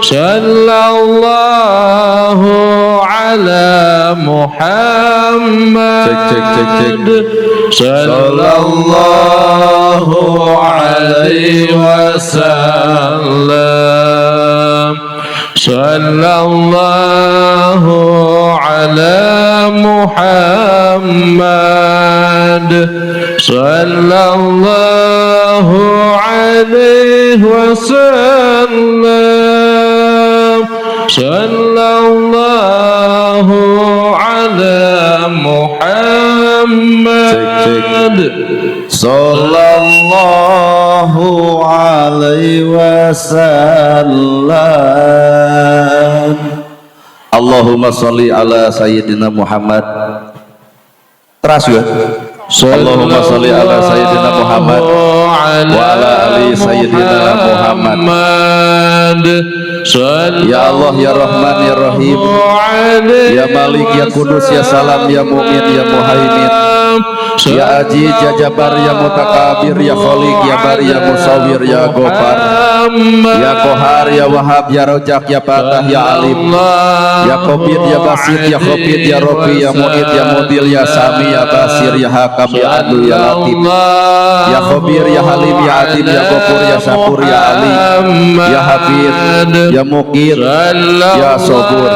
sallallahu ala Muhammad sallallahu alaihi wasallam sallallahu ala Muhammad sallallahu alaihi wasallam sallallahu ala Muhammad sallallahu alaihi wasallam. Allahumma sholli ala sayyidina Muhammad. Teras ya. Allahumma sholli ala sayyidina Muhammad wa ala ali sayyidina Muhammad. Ya Allah ya Rahman ya Rahim, ya Malik ya Kudus ya Salam ya Mu'min ya Muhaimin, ya Aziz ya Jabbar ya Mutakabir ya Khaliq ya Bari ya Musawwir ya Ghafar, ya Qahar ya Wahab ya Rojak ya Fatah ya Alim, ya Qabid ya Basit ya Khafid ya Rabbi ya Mu'id ya Mudil ya Sami ya Basir ya Hakam ya Adil ya Latif, ya Khabir ya Halim ya Adim ya Ghafur ya Syakur ya Ali ya Hafid ya Muqir ya Sabur.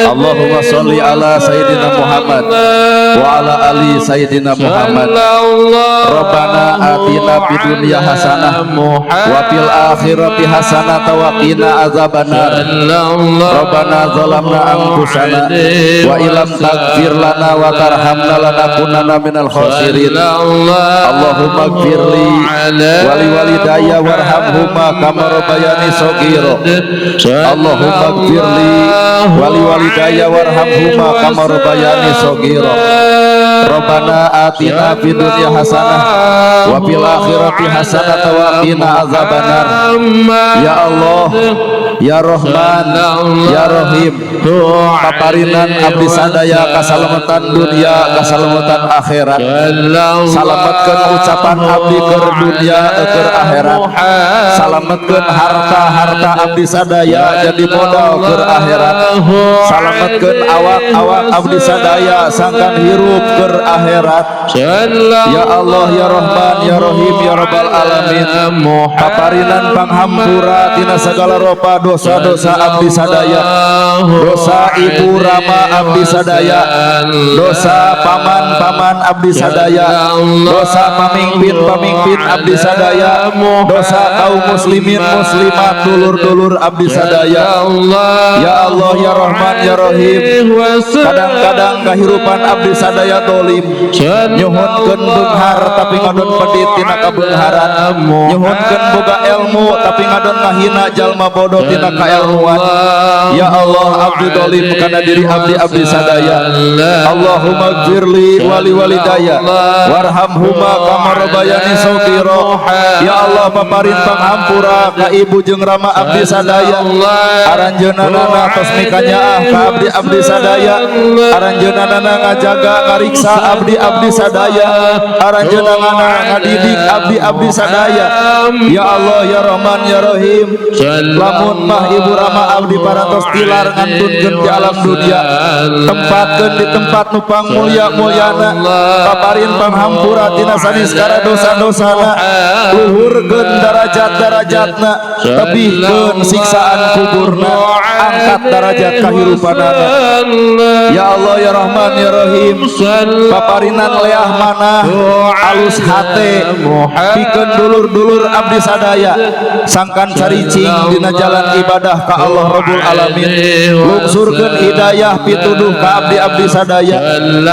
Allahumma sholli ala sayyidina Muhammad wa ala ali sayyidina Muhammad. Rabbana atina fid dunya hasanah wa fil akhirati hasanah wa qina azabannar. Rabbana zalamna anfusana wa illam taghfir lana wa tarhamna lanakunanna minal khasirin. Allahumma ighfirli wa liwalidayya warhamhuma kama rabbayani shaghira. Allahumma ighfirli wa liwalidayya warhamhuma kama rabbayani shaghira. Rabbana atina fid dunya hasanah wa fil akhirati hasanah wa qina azabannar. Ya Allah ya Rahman ya Rahim, paparinan abdi sadaya kasalamatan dunia kasalamatan akhirat. Salametkeun ucapan abdi keur dunia keur akhirat. Salametkeun harta abdi sadaya jadi modal keur akhirat. Salametkeun awak abdi sadaya sangkan hirup keur akhirat. Ya Allah ya Rahman ya Rahim ya Rabbal alamin, paparinan panghampura tina sagala rupa dosa-dosa abdi sadaya, dosa ibu Rama abdi sadaya, dosa paman abdi sadaya, dosa pamimpin abdi sadaya, dosa kaum muslimin muslimat dulur abdi sadaya. Ya Allah ya Rahman ya Rahim, kadang-kadang kahirupan abdi sadaya dolim, nyuhunkeun beunghar tapi ngadon pedit tina kabeungharan, nyuhunkeun boga ilmu tapi ngadon ngahina jalma bodoh tina kailmuan. Ya Allah abdi dolim kana diri abdi sadaya. Allahumma ighfirli wa liwalidayya warhamhuma kama rabbayani shaghira. Ya Allah paparin panghampura ka ibu jeung rama abdi sadaya. Aranjeunana tos mikanyaah ka abdi sadaya. Aranjeunana ngajaga ngariksa abdi sadaya. Aranjeunana ngadidik abdi sadaya. Ya Allah ya Rahman ya Rahim, lamun mah ibu rama abdi parantos tilar ngantunkeun di alam dunia, tempatkeun di tempat nu pangmulya-mulyana, paparin panghampura tina saniskara dosa-dosana, luhurkeun derajat-derajatna, tebihkeun siksaan kuburna, angkat derajat kahirupanana. Ya Allah ya Rahman ya Rahim, paparinan leah mana alus hate pikeun dulur abdi sadaya, sangkan caricing dina jalan ibadah ka Allah Rabbul Alamin. Lungsurkeun hidayah pituduh ka abdi sadaya,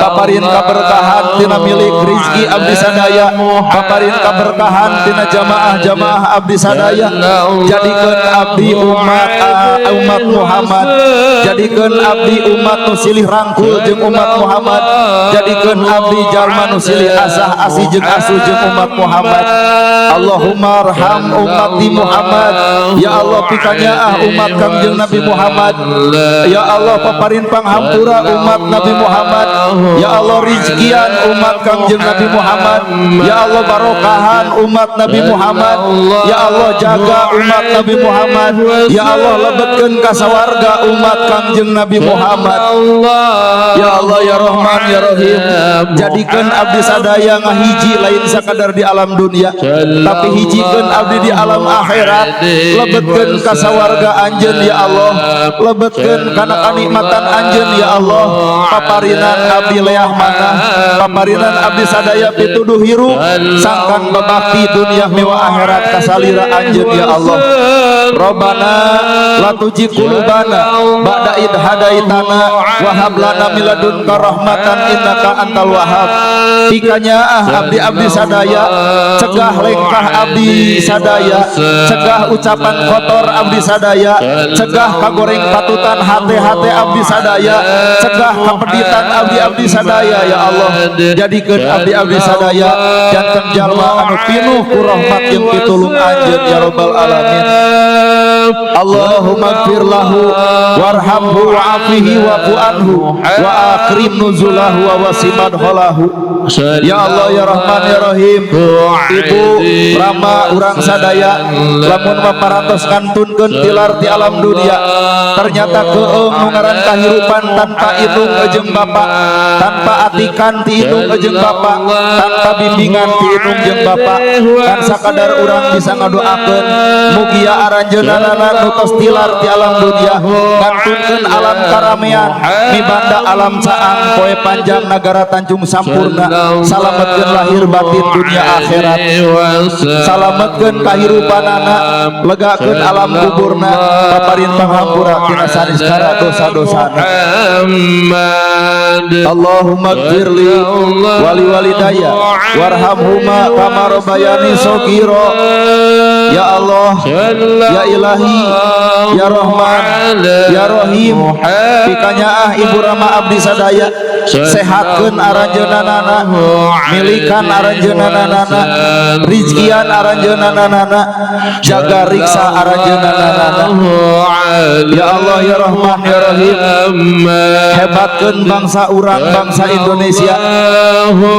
paparin kaberkahan tina milik rizki abdi sadaya, paparin kaberkahan tina jamaah abdi sadaya. Jadikeun abdi umat Muhammad, jadikeun abdi umat nu silih rangkul jeung umat Muhammad, jadi jadikeun abdi jalma nu silih asah asih jeung asuh jeung umat Muhammad. Allahumma arham ummati Muhammad. Ya Allah pikanyaah umat Kangjeng Nabi Muhammad. Ya Allah paparin panghampura umat Nabi Muhammad. Ya Allah rizkian umat Kangjeng Nabi Muhammad. Ya Allah barokahan umat Nabi Muhammad. Ya Allah jaga umat Nabi Muhammad. Ya Allah lebetkeun ka sawarga umat Kangjeng Nabi Muhammad. Ya Allah ya Rahman ya Rahim, jadikeun abdi sadaya ngahiji lain sakadar di alam dunia, tapi hijikeun abdi di alam akhirat. Lebetkeun ka sawarga anjeun ya Allah, lebetkeun kana kanikmatan anjeun ya Allah. Paparinan abdi leah manah, paparinan abdi sadaya pituduh hirup sangkan babakti dunia mewah akhirat kasalira anjeun ya Allah. Rabbana la tujigh qulubana ba'da id hadaitana wa hab lana min ladunka rahmatan innaka antal wahhab. Pikanyaah abdi-abdi sadaya, cegah lengkah abdi sadaya, cegah ucapan kotor abdi sadaya, cegah kagoreng patutan hate-hate abdi sadaya, cegah kapeditan abdi-abdi sadaya ya Allah. Jadikeun abdi-abdi sadaya janten jalma anu pinuh ku rahmat jeung pitulung anjeun ya rabbal alamin. Allahumma gfir lahu warhamhu wa'afihi wa'fu anhu wa akrim nuzulahu wa wasimad holahu. Ya Allah ya Rahman ya Rahim, Ibu Rama urang sadaya lamun paparantos kantunkeun tilar ti alam dunia, ternyata keung nu ngaran kahirupan tanpa indung jeung bapa, tanpa atikan ti indung jeung bapa, tanpa bimbingan ti indung jeung bapa, kan sakadar urang bisa ngadoakeun mugi ya aranjeunana nu tos tilar ti alam dunia kantunkeun alam karamean mibanda alam caang poe panjang nagara Tanjung Sampurna, salametkeun lahir batin dunia akhirat, salametkeun kahirupanana, legakeun alam kuburna, paparin panghampura tina saniskara dosa-dosana. Allahumma gfirli wali walidayya warhamhuma kama rabbayani shaghira. Ya Allah ya Ilahi ya Rahman ya Rahim, pikanyaah Ibu Rama abdi sadaya, sehatkeun aranjeunana, milikan aranjeunana, rizkian aranjeunana, jaga riksa aranjeunana. Ya Allah ya Rahman ya Rahim, hebatkeun bangsa urang bangsa Indonesia,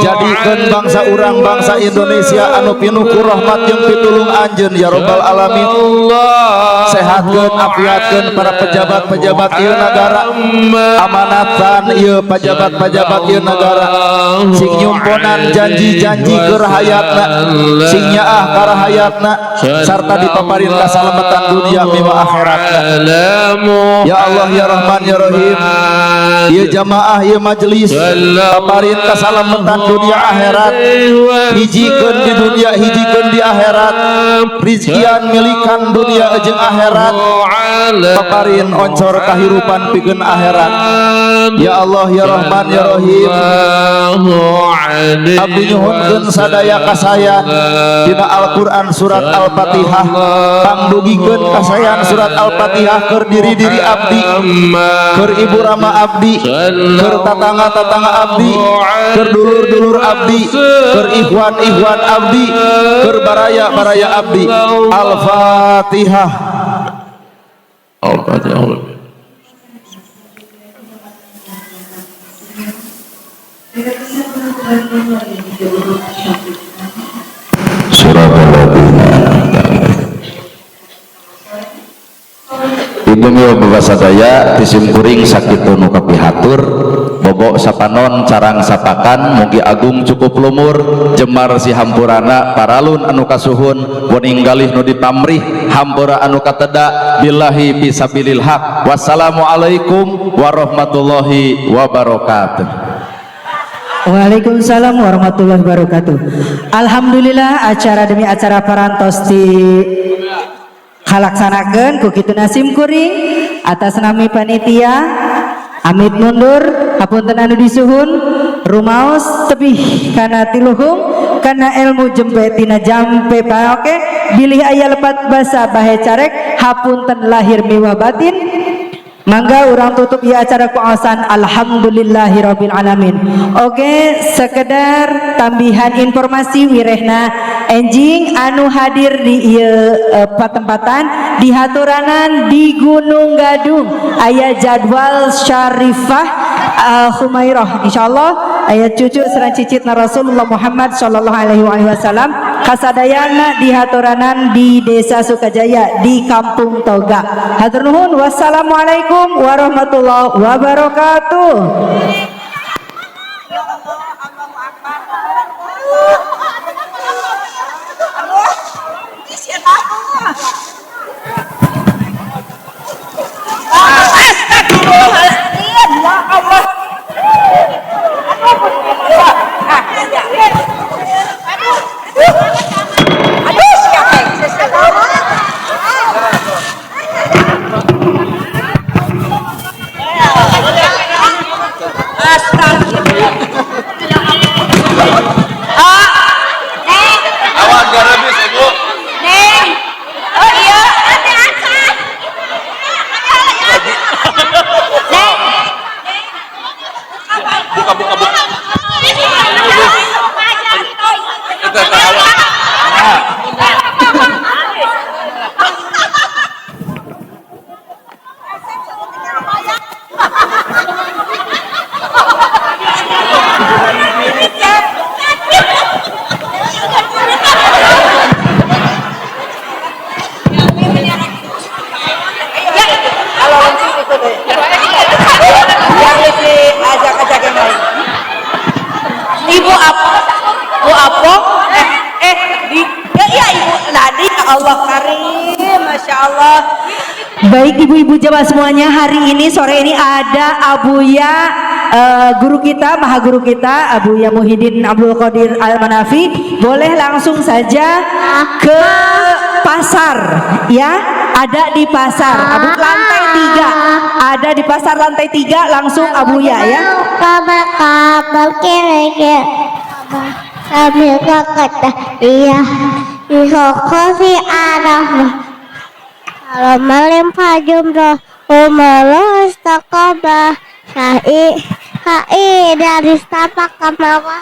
jadikeun bangsa urang bangsa Indonesia anu pinuh ku rahmat jeung pitulung anjeun ya rabbal alamin. Sehatkeun afiatkeun para pejabat-pejabat ieu nagara, amanatan ieu pejabat-pejabat ieu nagara, sing nyumponan janji-janji keur hayatna, sing nyaah karahayatna, sarta dipaparin kasalamatan dunia mewah akhiratna. Ya Allah ya Rahman ya Rahim, ieu jamaah ieu majelis paparin kasalamatan dunia akhirat, hijikeun di dunia hijikeun di akhirat, rizkian milikan dunia jeung akhirat, paparin oncor kahirupan pikeun akhirat. Ya Allah ya Rahman ya Rahim, abdi nyuhunkeun sadaya kasayan dina Al-Qur'an surat Al-Fatihah, pangdugikeun kasayan surat Al-Fatihah keur diri-diri abdi, keur Ibu Rama abdi, keur tatangga-tatangga abdi, keur dulur-dulur abdi, keur ikhwan-ikhwan abdi, keur baraya-baraya abdi. Al-Fatihah. Al-Fatihah. Surah Ibu miwa bapak sadaya tisim kuring sakitu nu kapihatur bobok sapanon carang sapakan mugi agung cukup lumur jemar si hampurana paralun anu kasuhun waninggalih nu dipamrih hampura anu kateda billahi fisabilil haq. Wassalamualaikum warahmatullahi wabarakatuh. Waalaikumsalam warahmatullahi wabarakatuh. Alhamdulillah acara demi acara parantos di halaksanakeun ku kitu nasim kuring atas nami panitia amit mundur hapunten anu disuhun rumaos tebih kana tiluhung kana ilmu jempe tina jampe paoke bilih aya lepat basa bahe carek hapunten lahir miwah batin Mangga orang tutup ya acara kuasan alhamdulillahirabbil alamin. Oke, sekedar tambahan informasi wirehna enjing anu hadir di ieu patempatan di haturanan di Gunung Gadung aya jadwal syarifah Humairah insyaallah aya cucu serang cicitna Rasulullah Muhammad sallallahu alaihi wasallam kasadayana di haturanan di Desa Sukajaya di Kampung Toga. Hatur nuhun, wassalamualaikum warahmatullahi wabarakatuh. Awas gak habis ibu. Buka. Ibu apa? Iya Ibu Nadi, Allah karim, Masya Allah. Baik ibu-ibu jamaah semuanya, hari ini sore ini ada Abuya guru kita, maha guru kita Abuya Muhyiddin Abdul Qadir Al-Manafi. Boleh langsung saja ke pasar ya, ada di pasar Abu lantai 3, ada di pasar lantai 3, langsung Abuya ya. Kabar kira-kira kami kata iya kopi arah kalau melempar jumroh umaros takabah hai dari tapak kamawa